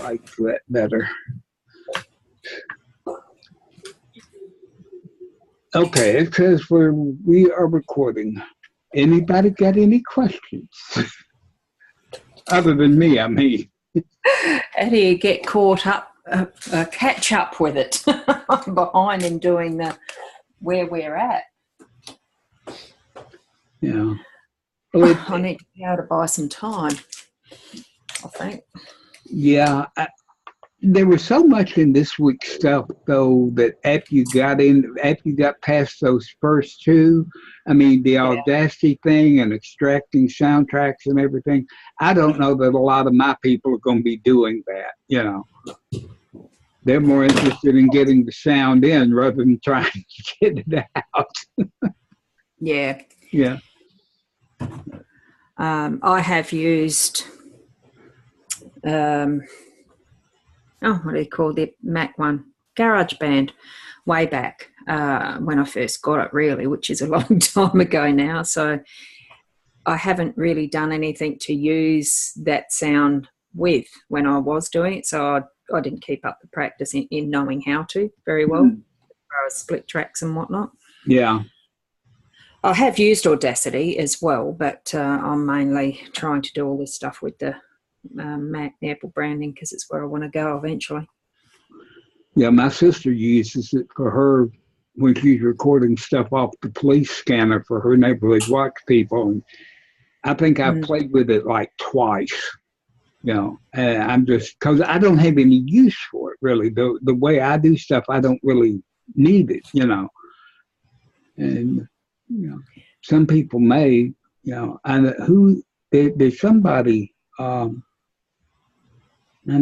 like that better. Okay, it says we are recording. Anybody got any questions? Other than me, I mean. How do you get caught up, catch up with it? I'm behind in doing where we're at. Yeah. Well, I need to be able to buy some time, I think. Yeah. There was so much in this week's stuff, though, that after you got past those first two, I mean, the Audacity thing and extracting soundtracks and everything, I don't know that a lot of my people are going to be doing that, you know. They're more interested in getting the sound in rather than trying to get it out. Yeah. Yeah. I have used, what do you call the Mac one? GarageBand, way back when I first got it, really, which is a long time ago now. So I haven't really done anything to use that sound with when I was doing it. So I didn't keep up the practice in knowing how to very well, as far as split tracks and whatnot. Yeah. I have used Audacity as well, but I'm mainly trying to do all this stuff with the Mac, the Apple branding, because it's where I want to go eventually. Yeah, my sister uses it for her when she's recording stuff off the police scanner for her neighborhood watch people. And I think I've played with it like twice, you know, and I'm just, because I don't have any use for it, really. The way I do stuff, I don't really need it, you know. And, you know, some people may, you know, and there's somebody, I'm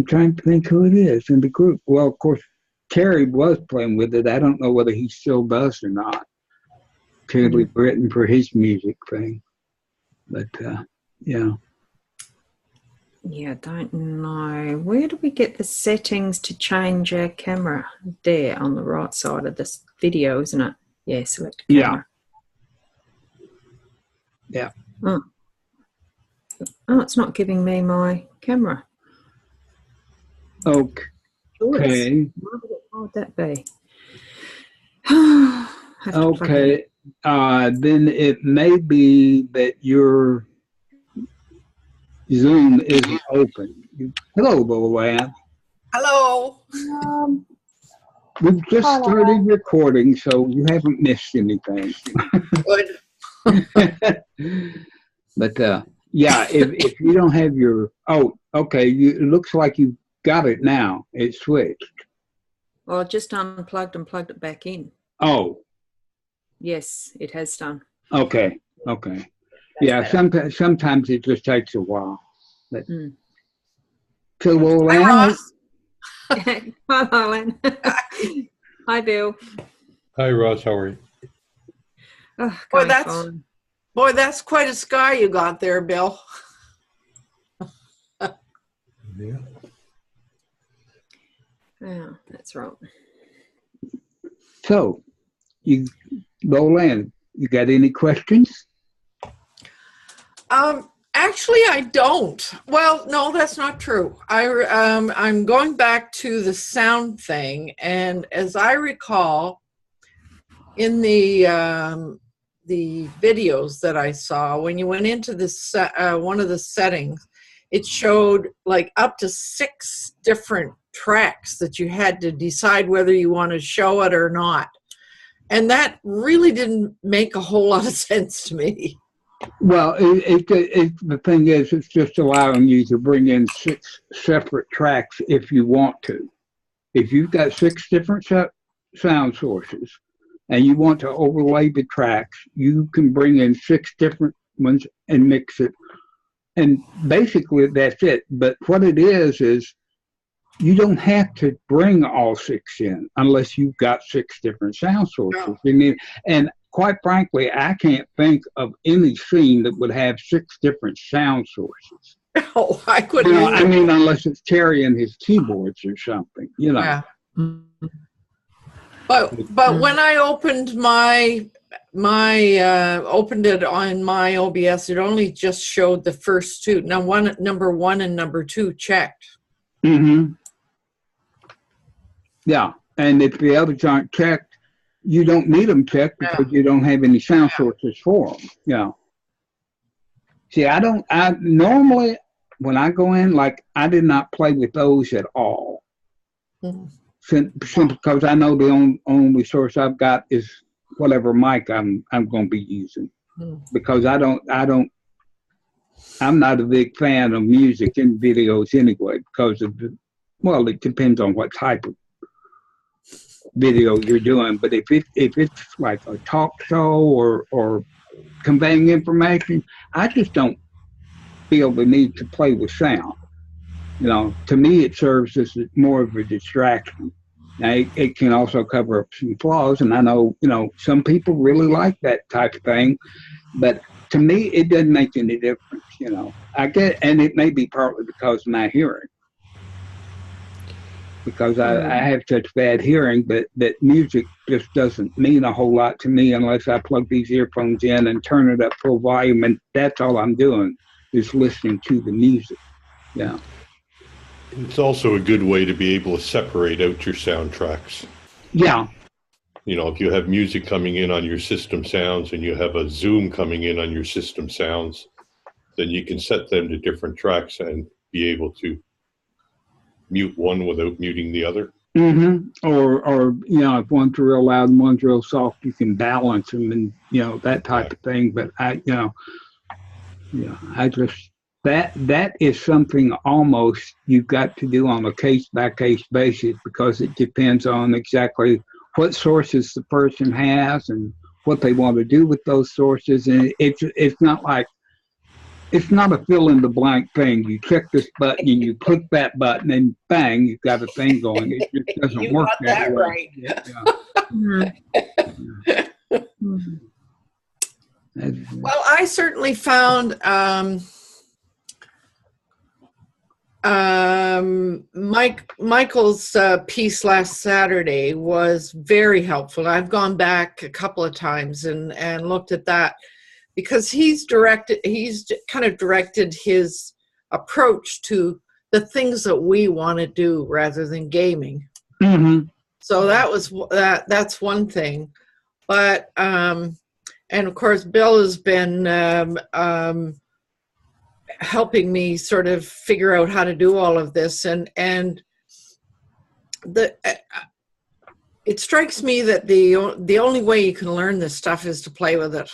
trying to think who it is in the group. Well, of course, Terry was playing with it. I don't know whether he still does or not. Terry Britton for his music thing. But, yeah. Yeah, I don't know. Where do we get the settings to change our camera? There, on the right side of this video, isn't it? Yeah, select camera. Yeah. Oh, it's not giving me my camera. Okay. What would that be? Okay. Then it may be that your Zoom isn't open. Hello, Luann. Hello. We've just started recording, so you haven't missed anything. Good. But yeah, if you don't have your okay, it looks like you got it now. It switched. Well, I just unplugged and plugged it back in. Oh. Yes, it has done. Okay. Yeah, sometimes it just takes a while. But, so, well, Hi, Ross. Hi, Alan. Hi, Bill. Hi, Ross. How are you? Oh, boy, that's quite a scar you got there, Bill. Yeah. Yeah, that's right. So, Roland, you got any questions? Actually, I don't. Well, no, that's not true. I'm going back to the sound thing, and as I recall, in the videos that I saw, when you went into this one of the settings, it showed like up to 6 different tracks that you had to decide whether you want to show it or not. And that really didn't make a whole lot of sense to me. Well, the thing is, it's just allowing you to bring in 6 separate tracks if you want to. If you've got 6 different sound sources and you want to overlay the tracks, you can bring in 6 different ones and mix it. And basically, that's it. But what it is you don't have to bring all 6 in unless you've got 6 different sound sources. No. And quite frankly, I can't think of any scene that would have 6 different sound sources. Oh, I couldn't. I mean, unless it's Terry and his keyboards or something, you know. Yeah. But when I opened opened it on my OBS, it only just showed the first 2. Now, number 1 and number 2 checked. Mm-hmm. Yeah, and if the others aren't checked, you don't need them checked because you don't have any sound sources for them. Yeah. See, I normally, when I go in, like, I did not play with those at all. Mm-hmm. Simply because I know the only source I've got is whatever mic I'm going to be using. Mm-hmm. Because I'm not a big fan of music in videos anyway, because it depends on what type of video you're doing. But if it's like a talk show or conveying information, I just don't feel the need to play with sound. To me, it serves as more of a distraction. Now, it can also cover up some flaws, and I know, some people really like that type of thing, but to me, it doesn't make any difference, I get, and it may be partly because of my hearing, because I have such bad hearing that music just doesn't mean a whole lot to me unless I plug these earphones in and turn it up full volume, and that's all I'm doing is listening to the music. Yeah. It's also a good way to be able to separate out your soundtracks. Yeah. If you have music coming in on your system sounds and you have a Zoom coming in on your system sounds, then you can set them to different tracks and be able to mute one without muting the other. Mm-hmm. Or if one's real loud and one's real soft, you can balance them and that type of thing. But I just that is something almost you've got to do on a case by case basis, because it depends on exactly what sources the person has and what they want to do with those sources. And it's not like, it's not a fill in the blank thing. You check this button and you click that button and bang, you've got a thing going. It just doesn't You work got that way. right. Yeah. Well, I certainly found Michael's piece last Saturday was very helpful. I've gone back a couple of times and looked at that, because he's kind of directed his approach to the things that we want to do rather than gaming. Mm-hmm. So that's one thing. But and of course, Bill has been helping me sort of figure out how to do all of this, and it strikes me that the only way you can learn this stuff is to play with it.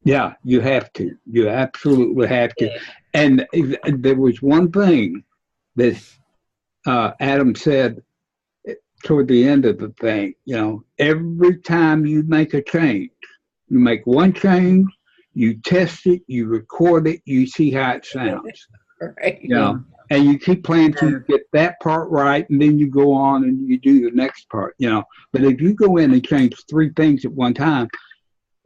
Yeah, you have to. You absolutely have to. Yeah. And there was one thing that Adam said toward the end of the thing. Every time you make a change, you make one change, you test it, you record it, you see how it sounds. Right. And you keep playing till you get that part right, and then you go on and you do the next part. But if you go in and change 3 things at one time,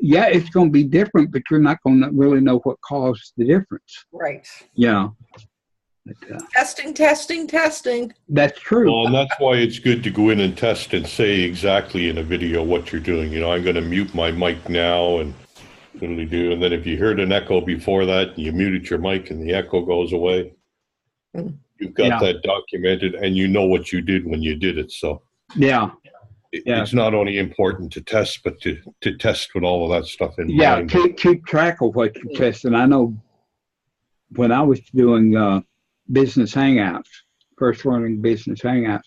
yeah, it's going to be different, but you're not going to really know what caused the difference. Right. Yeah. But, testing. That's true. Well, and that's why it's good to go in and test and say exactly in a video what you're doing. I'm going to mute my mic now and really do. And then if you heard an echo before that, you muted your mic and the echo goes away. You've got that documented, and you know what you did when you did it. So yeah. It's not only important to test, but to test with all of that stuff in mind. Yeah, keep track of what you test. And I know when I was doing business hangouts, first learning business hangouts,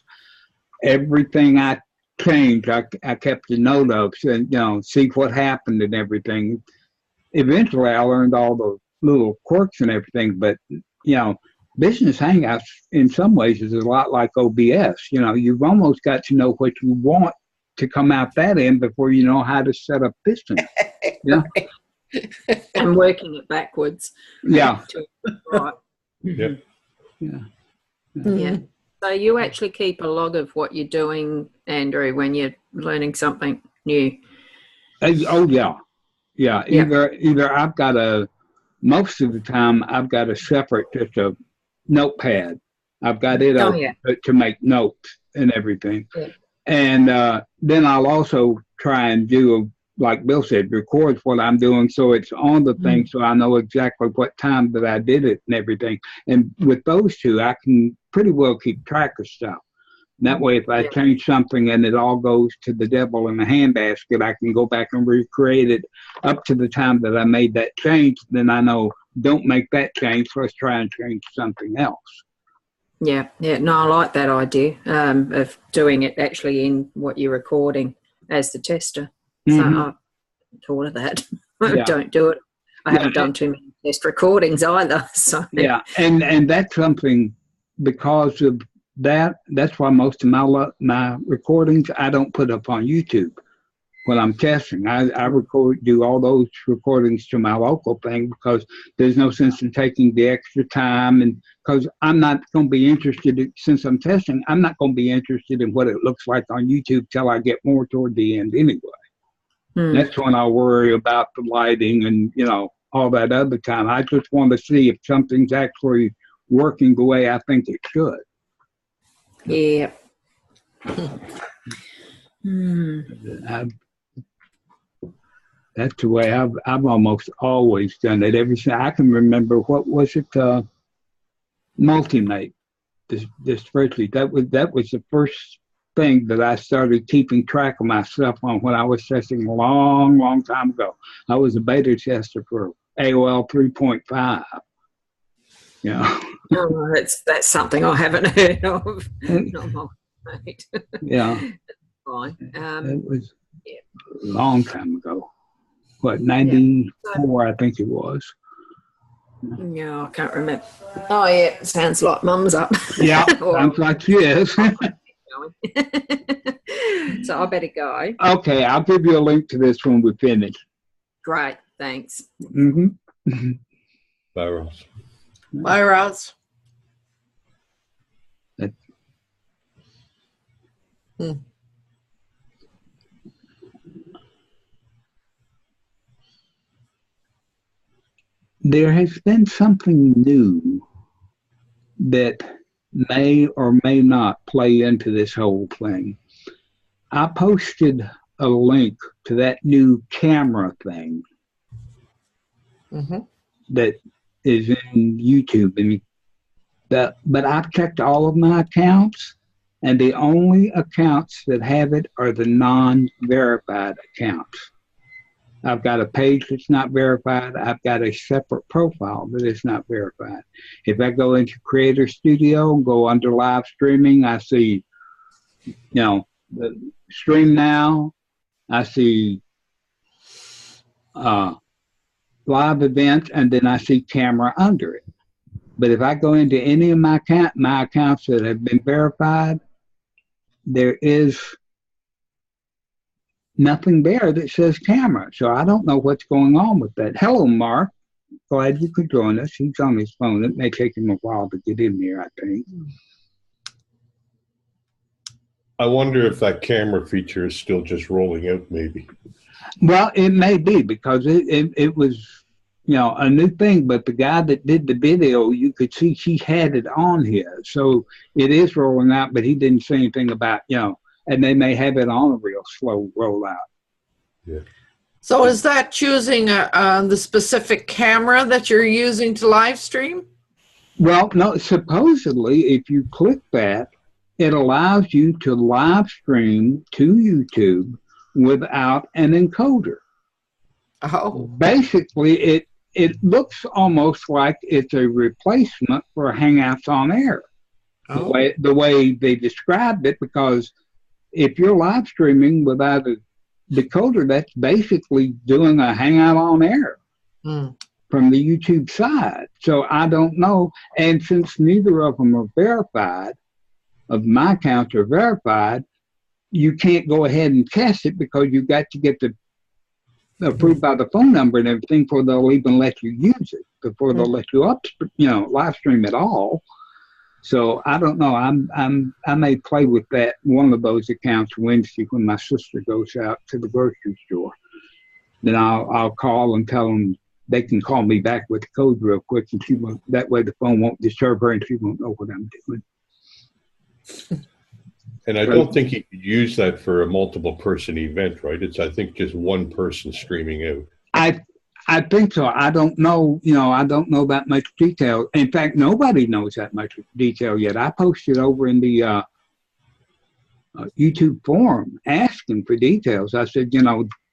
everything I changed, I kept a note of, so, see what happened and everything. Eventually, I learned all the little quirks and everything, but, business hangouts in some ways is a lot like OBS. You've almost got to know what you want to come out that end before you know how to set up this thing. Yeah. And working it backwards. Yeah. Right. Yeah. Yeah. So you actually keep a log of what you're doing, Andrew, when you're learning something new. Oh yeah. Yeah. Either I've got most of the time I've got a separate, just a notepad. I've got it to make notes and everything. Yeah. And then I'll also try and do like Bill said, records what I'm doing, so it's on the thing, so I know exactly what time that I did it and everything. And with those two, I can pretty well keep track of stuff. That way, if I change something and it all goes to the devil in the handbasket, I can go back and recreate it up to the time that I made that change. Then I know, don't make that change. Let's try and change something else. Yeah. No, I like that idea of doing it actually in what you're recording as the tester. So I thought of that. I don't do it. I haven't done too many test recordings either. So and that's something, because of that's why most of my recordings I don't put up on YouTube when I'm testing. I do all those recordings to my local thing, because there's no sense in taking the extra time, and because I'm not going to be interested since I'm testing, I'm not going to be interested in what it looks like on YouTube till I get more toward the end anyway. That's when I'll worry about the lighting and, you know, all that other time. I just want to see if something's actually working the way I think it should. Yeah. That's the way I've almost always done it. Everything I can remember, what was it? Multimate. This spreadsheet. That was the first thing that I started keeping track of my stuff on when I was testing a long time ago. I was a beta tester for AOL 3.5. Yeah. That's something I haven't heard of. Not multimate. Yeah. Fine. It was a long time ago. What, 94, I think it was. Yeah, I can't remember. Oh, yeah, sounds like Mum's up. Yeah, sounds like she is. So I better go. Okay, I'll give you a link to this when we finish. Great, thanks. Mm-hmm. Bye, Ross. Bye, Ross. There has been something new that may or may not play into this whole thing. I posted a link to that new camera thing that is in YouTube, but I've checked all of my accounts, and the only accounts that have it are the non-verified accounts. I've got a page that's not verified. I've got a separate profile that is not verified. If I go into Creator Studio, go under live streaming, I see, you know, the stream now. I see live events, and then I see camera under it. But if I go into any of my accounts that have been verified, there is nothing there that says camera. So I don't know what's going on with that. Hello, Mark. Glad you could join us. He's on his phone. It may take him a while to get in here, I think. I wonder if that camera feature is still just rolling out, maybe. Well, it may be, because it was, you know, a new thing, but the guy that did the video, you could see he had it on here. So it is rolling out, but he didn't say anything about, you know, and they may have it on a real slow rollout. Yeah. So is that choosing the specific camera that you're using to live stream? Well, no, supposedly if you click that, it allows you to live stream to YouTube without an encoder. Oh. Basically, it looks almost like it's a replacement for Hangouts on Air. Oh. The way they described it, because if you're live streaming without a decoder, that's basically doing a Hangout on Air from the YouTube side. So I don't know. And since neither of them are verified, of my accounts are verified, you can't go ahead and test it, because you've got to get the approved by the phone number and everything before they'll even let you use it, before they'll let you live stream at all. So I don't know. I may play with that one of those accounts Wednesday when my sister goes out to the grocery store. Then I'll call and tell them they can call me back with the code real quick, and that way the phone won't disturb her and she won't know what I'm doing. And I don't think you could use that for a multiple person event, right? It's, I think, just one person streaming out. I think so. I don't know, I don't know that much detail. In fact, nobody knows that much detail yet. I posted over in the YouTube forum asking for details. I said,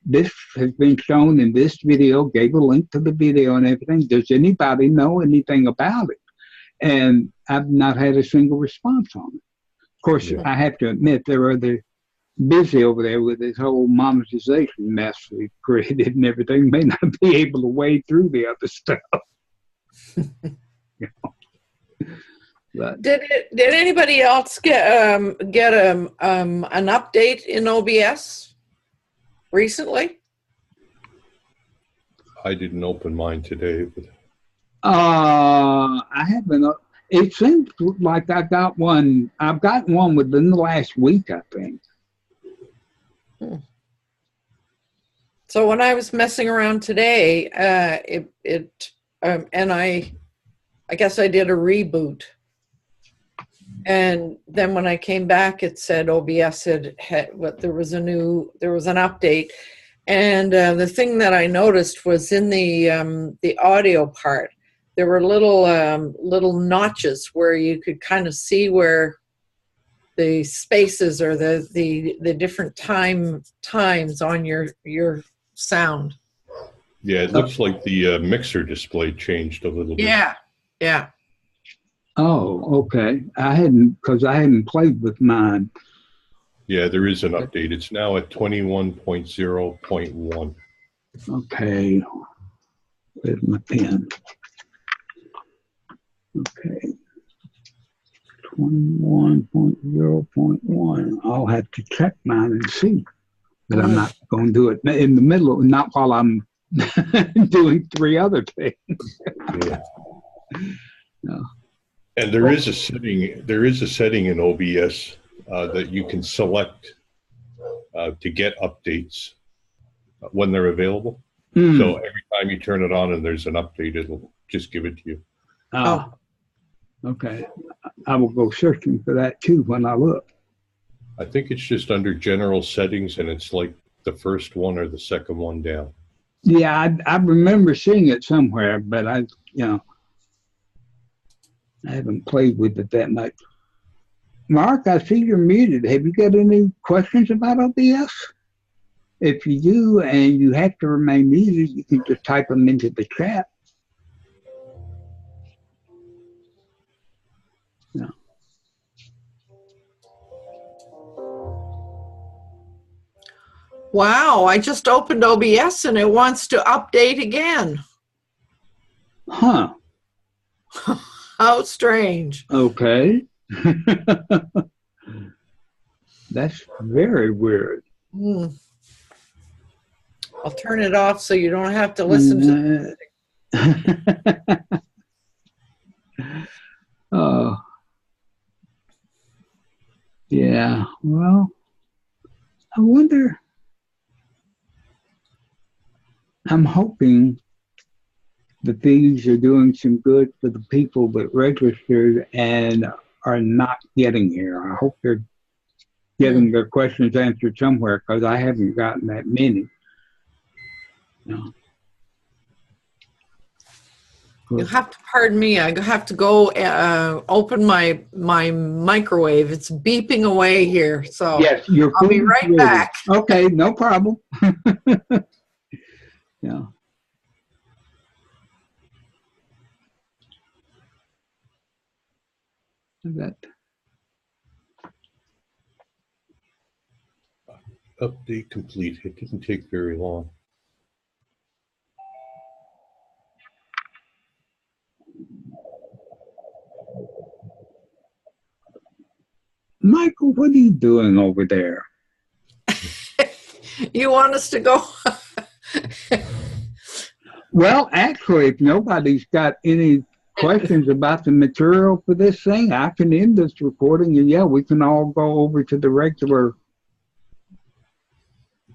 this has been shown in this video, gave a link to the video and everything. Does anybody know anything about it? And I've not had a single response on it. Of course, I have to admit, they're busy over there with this whole monetization mess we've created and everything. May not be able to wade through the other stuff. But, Did anybody else get an update in OBS recently? I didn't open mine today, but I haven't. It seems like I got one. I've gotten one within the last week, I think. So when I was messing around today, and I guess I did a reboot. And then when I came back, it said OBS there was an update. And the thing that I noticed was in the audio part, there were little notches where you could kind of see where the spaces or the different times on your sound. yeah, it looks like the mixer display changed a little bit. Yeah. Oh, okay. I hadn't played with mine. Yeah, there is an update. It's now at 21.0.1. Okay. Where's my pen? Okay. 21.0.1. I'll have to check mine and see. But I'm not going to do it in the middle, not while I'm doing three other things. Yeah. No. And there is a setting in OBS that you can select to get updates when they're available. So every time you turn it on and there's an update, it'll just give it to you. Oh, okay. I will go searching for that too when I look. I think it's just under general settings, and it's like the first one or the second one down. Yeah, I remember seeing it somewhere, but I haven't played with it that much. Mark, I see you're muted. Have you got any questions about OBS? If you do and you have to remain muted, you can just type them into the chat. No. Wow, I just opened OBS and it wants to update again. Huh. How strange. Okay. That's very weird. I'll turn it off so you don't have to listen to it. Oh. Yeah, well, I wonder. I'm hoping that these are doing some good for the people that registered and are not getting here. I hope they're getting their questions answered somewhere, because I haven't gotten that many. No. You have to pardon me. I have to go open my microwave. It's beeping away here, so yes, I'll be right back. Okay, no problem. Yeah. That. Update complete. It didn't take very long. Michael, what are you doing over there? You want us to go? Well, actually, if nobody's got any questions about the material for this thing, I can end this recording, and yeah, we can all go over to the regular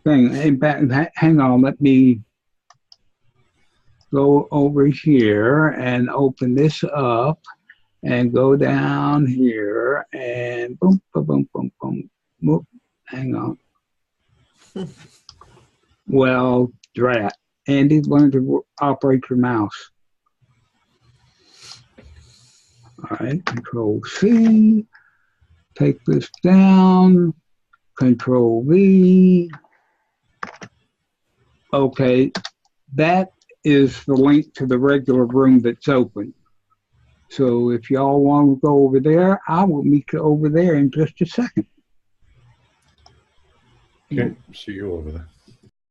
thing. In fact, hang on, let me go over here and open this up, and go down here and boom, boom, boom, boom, boom. Whoop, hang on. Well, drat. Andy, learn to operate your mouse. All right, Control C. Take this down. Control V. Okay, that is the link to the regular room that's open. So if y'all want to go over there, I will meet you over there in just a second. Okay, see you over there.